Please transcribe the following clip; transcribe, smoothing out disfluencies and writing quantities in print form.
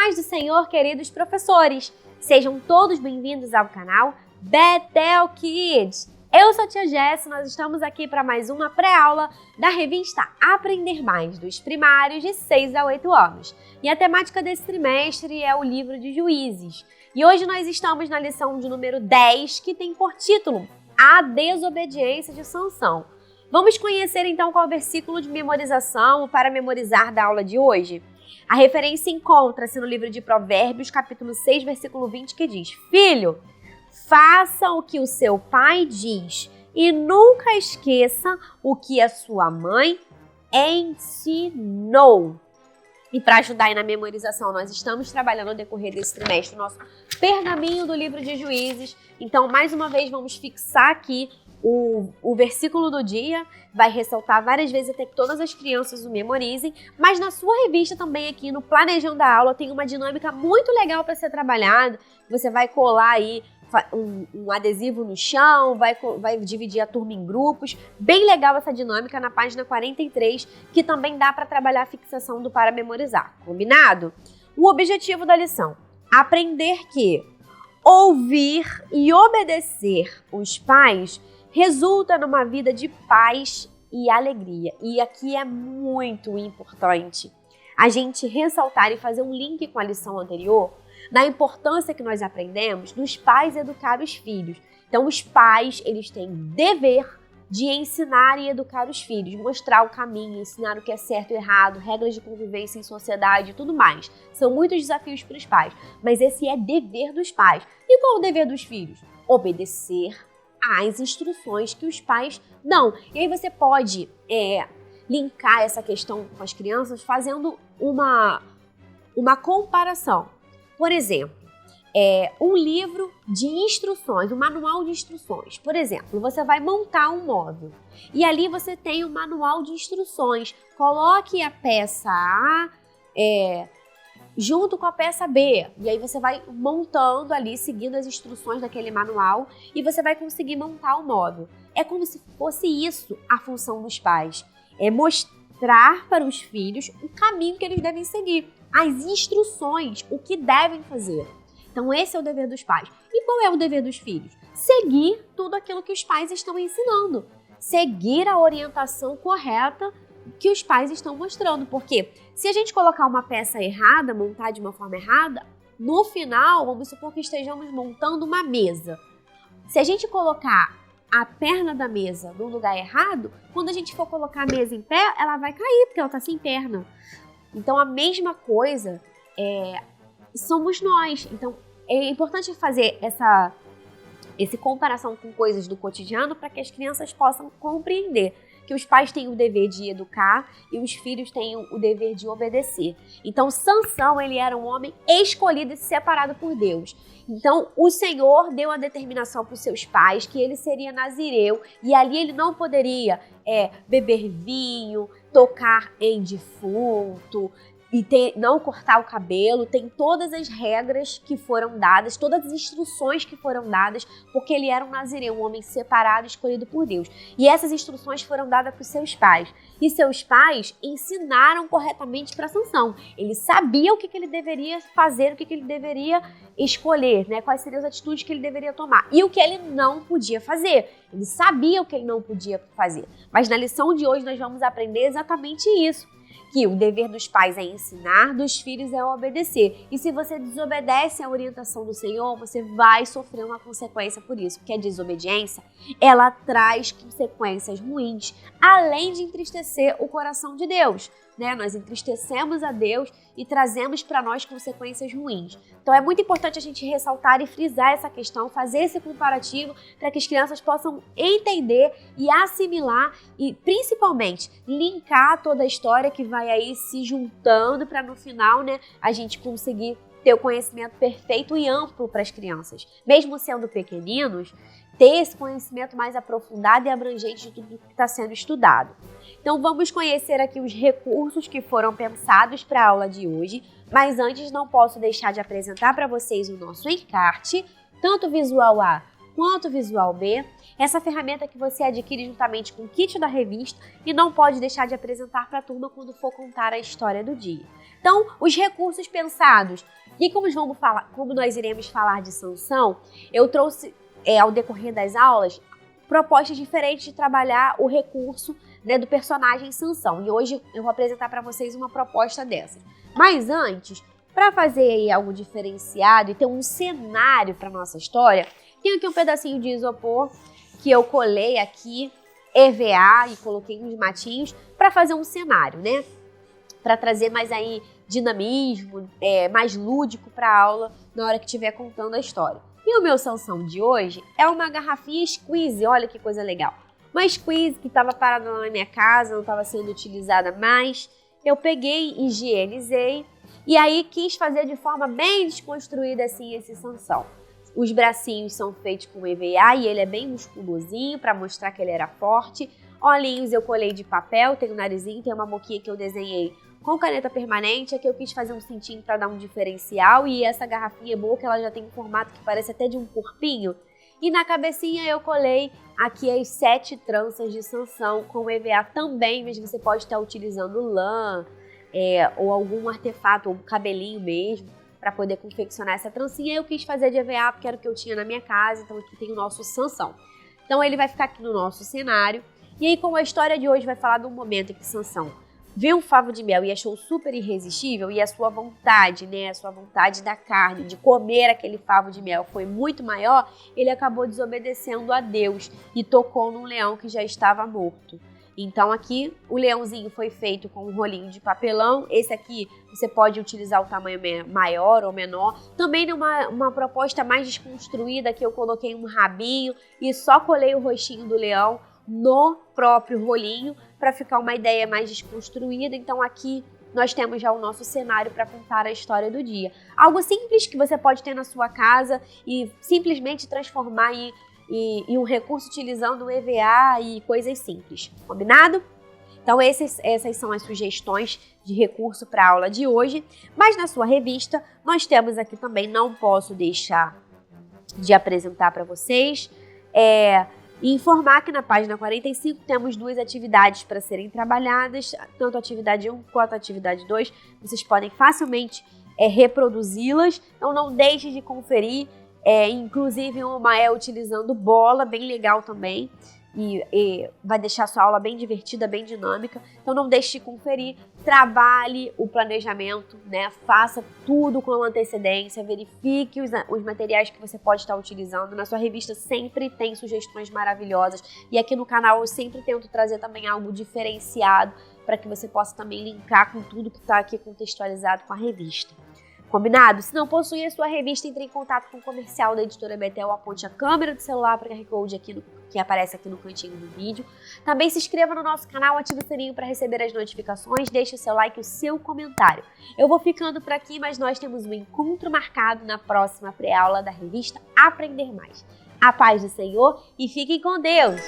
paz do Senhor, queridos professores! Sejam todos bem-vindos ao canal Bethel Kids! Eu sou a tia Jéssica, nós estamos aqui para mais uma pré-aula da revista Aprender Mais, dos primários de 6 a 8 anos. E a temática desse trimestre é o livro de Juízes. E hoje nós estamos na lição de número 10, que tem por título A Desobediência de Sansão. Vamos conhecer então qual versículo de memorização para memorizar da aula de hoje? A referência encontra-se no livro de Provérbios, capítulo 6, versículo 20, que diz: Filho, faça o que o seu pai diz e nunca esqueça o que a sua mãe ensinou. E para ajudar aí na memorização, nós estamos trabalhando no decorrer desse trimestre o nosso pergaminho do livro de Juízes. Então, mais uma vez, vamos fixar aqui o versículo do dia, vai ressaltar várias vezes até que todas as crianças o memorizem, mas na sua revista também aqui no Planejando a Aula tem uma dinâmica muito legal para ser trabalhada. Você vai colar aí um adesivo no chão, vai dividir a turma em grupos. Bem legal essa dinâmica na página 43, que também dá para trabalhar a fixação do para memorizar. Combinado? O objetivo da lição: aprender que ouvir e obedecer os pais resulta numa vida de paz e alegria. E aqui é muito importante a gente ressaltar e fazer um link com a lição anterior, na importância que nós aprendemos dos pais educar os filhos. Então, os pais, eles têm dever de ensinar e educar os filhos, mostrar o caminho, ensinar o que é certo e errado, regras de convivência em sociedade e tudo mais. São muitos desafios para os pais, mas esse é dever dos pais. E qual é o dever dos filhos? Obedecer às instruções que os pais dão. E aí você pode linkar essa questão com as crianças fazendo uma comparação. Por exemplo, um livro de instruções, um manual de instruções. Por exemplo, você vai montar um móvel e ali você tem um manual de instruções. Coloque a peça A junto com a peça B. E aí você vai montando ali, seguindo as instruções daquele manual, e você vai conseguir montar o móvel. É como se fosse isso a função dos pais. É mostrar para os filhos o caminho que eles devem seguir, as instruções, o que devem fazer. Então esse é o dever dos pais. E qual é o dever dos filhos? Seguir tudo aquilo que os pais estão ensinando. Seguir a orientação correta que os pais estão mostrando. Porque se a gente colocar uma peça errada, montar de uma forma errada, no final, vamos supor que estejamos montando uma mesa. Se a gente colocar a perna da mesa no lugar errado, quando a gente for colocar a mesa em pé, ela vai cair, porque ela está sem perna. Então, a mesma coisa somos nós. Então, é importante fazer essa comparação com coisas do cotidiano para que as crianças possam compreender que os pais têm o dever de educar e os filhos têm o dever de obedecer. Então, Sansão, ele era um homem escolhido e separado por Deus. Então, o Senhor deu a determinação para os seus pais que ele seria nazireu e ali ele não poderia beber vinho, tocar em defunto e não cortar o cabelo. Tem todas as regras que foram dadas, todas as instruções que foram dadas, porque ele era um nazireu, um homem separado, escolhido por Deus. E essas instruções foram dadas para os seus pais. E seus pais ensinaram corretamente para Sansão. Ele sabia o que ele deveria fazer, o que ele deveria escolher, né? Quais seriam as atitudes que ele deveria tomar. E o que ele não podia fazer. Ele sabia o que ele não podia fazer. Mas na lição de hoje nós vamos aprender exatamente isso. Que o dever dos pais é ensinar, dos filhos é obedecer. E se você desobedece à orientação do Senhor, você vai sofrer uma consequência por isso. Porque a desobediência, ela traz consequências ruins, além de entristecer o coração de Deus, né? Nós entristecemos a Deus e trazemos para nós consequências ruins. Então é muito importante a gente ressaltar e frisar essa questão, fazer esse comparativo para que as crianças possam entender e assimilar e principalmente linkar toda a história que vai aí se juntando para no final, né, a gente conseguir ter o conhecimento perfeito e amplo para as crianças. Mesmo sendo pequeninos, ter esse conhecimento mais aprofundado e abrangente de tudo que está sendo estudado. Então vamos conhecer aqui os recursos que foram pensados para a aula de hoje, mas antes não posso deixar de apresentar para vocês o nosso encarte, tanto visual A quanto Visual B, essa ferramenta que você adquire juntamente com o kit da revista e não pode deixar de apresentar para a turma quando for contar a história do dia. Então, os recursos pensados. E como nós iremos falar de Sansão, eu trouxe ao decorrer das aulas propostas diferentes de trabalhar o recurso, né, do personagem Sansão. E hoje eu vou apresentar para vocês uma proposta dessas. Mas antes, para fazer aí algo diferenciado e ter um cenário para nossa história, tem aqui um pedacinho de isopor que eu colei aqui, EVA, e coloquei uns matinhos para fazer um cenário, né? Para trazer mais aí dinamismo, mais lúdico para a aula na hora que estiver contando a história. E o meu Sansão de hoje é uma garrafinha squeeze, olha que coisa legal. Uma squeeze que estava parada lá na minha casa, não estava sendo utilizada mais. Eu peguei, higienizei e aí quis fazer de forma bem desconstruída assim esse Sansão. Os bracinhos são feitos com EVA e ele é bem musculosinho para mostrar que ele era forte. Olhinhos eu colei de papel, tem o narizinho, tem uma boquinha que eu desenhei com caneta permanente. Aqui eu quis fazer um cintinho para dar um diferencial e essa garrafinha é boa que ela já tem um formato que parece até de um corpinho. E na cabecinha eu colei aqui as 7 tranças de Sansão com EVA também, mas você pode estar utilizando lã ou algum artefato, ou um cabelinho mesmo, para poder confeccionar essa trancinha. Eu quis fazer de EVA porque era o que eu tinha na minha casa, então aqui tem o nosso Sansão. Então ele vai ficar aqui no nosso cenário. E aí, como a história de hoje vai falar de um momento em que Sansão viu um favo de mel e achou super irresistível, e a sua vontade, né, a sua vontade da carne, de comer aquele favo de mel foi muito maior, ele acabou desobedecendo a Deus e tocou num leão que já estava morto. Então aqui o leãozinho foi feito com um rolinho de papelão. Esse aqui você pode utilizar o tamanho maior ou menor. Também numa proposta mais desconstruída, que eu coloquei um rabinho e só colei o rostinho do leão no próprio rolinho para ficar uma ideia mais desconstruída. Então aqui nós temos já o nosso cenário para contar a história do dia. Algo simples que você pode ter na sua casa e simplesmente transformar em um recurso utilizando o EVA e coisas simples. Combinado? Então essas são as sugestões de recurso para a aula de hoje. Mas na sua revista nós temos aqui também, não posso deixar de apresentar para vocês, e informar que na página 45 temos 2 atividades para serem trabalhadas, tanto a atividade 1 quanto a atividade 2. Vocês podem facilmente reproduzi-las, então não deixe de conferir. Inclusive uma utilizando bola, bem legal também, e vai deixar a sua aula bem divertida, bem dinâmica. Então não deixe de conferir, trabalhe o planejamento, né? Faça tudo com antecedência, verifique os materiais que você pode estar utilizando. Na sua revista sempre tem sugestões maravilhosas e aqui no canal eu sempre tento trazer também algo diferenciado para que você possa também linkar com tudo que está aqui contextualizado com a revista. Combinado? Se não possui a sua revista, entre em contato com o comercial da Editora Betel, aponte a câmera do celular para o QR Code que aparece aqui no cantinho do vídeo. Também se inscreva no nosso canal, ative o sininho para receber as notificações, deixe o seu like e o seu comentário. Eu vou ficando por aqui, mas nós temos um encontro marcado na próxima pré-aula da revista Aprender Mais. A paz do Senhor e fiquem com Deus!